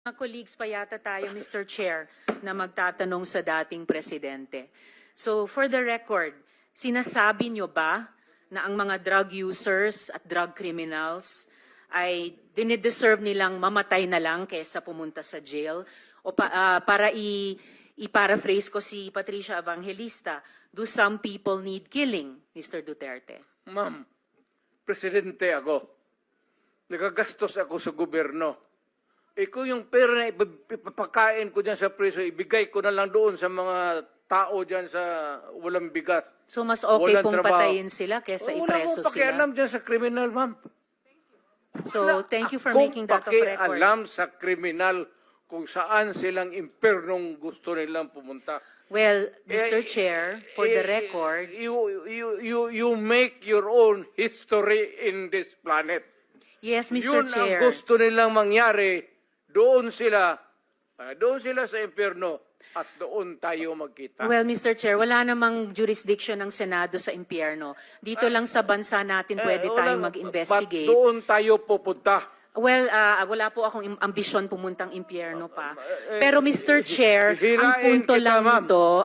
Mga colleagues pa yata tayo, Mr. Chair, na magtatanong sa dating presidente. So, for the record, sinasabi nyo ba na ang mga drug users at drug criminals ay dinideserve nilang mamatay na lang kaysa pumunta sa jail? O para i-paraphrase ko si Patricia Evangelista, do some people need killing, Mr. Duterte? Ma'am, presidente ako. Nagagastos ako sa gobyerno. Kung yung pera na ipapakain ko dyan sa preso, ibigay ko na lang doon sa mga tao dyan sa walang bigat. So, mas okay Walang pong trabaho. patayin sila kaysa ipreso Wala mo sila? pakialam dyan sa kriminal, ma'am. So, thank you for Akong making that of record. pakialam sa kriminal kung saan silang impernong gusto nilang pumunta. Well, Mr. Chair, for the record, You make your own history in this planet. yes, Mr. Yun Chair. ang gusto nilang mangyari. Doon sila sa impyerno at doon tayo magkita. Well, Mr. Chair, wala namang jurisdiction ng Senado sa impyerno. Dito lang sa bansa natin pwede tayong mag-investigate. Ba't doon tayo pupunta? Well, wala po akong ambisyon pumuntang impyerno pa. Pero Mr. Chair, ang hirain punto kita, lang ma'am. nito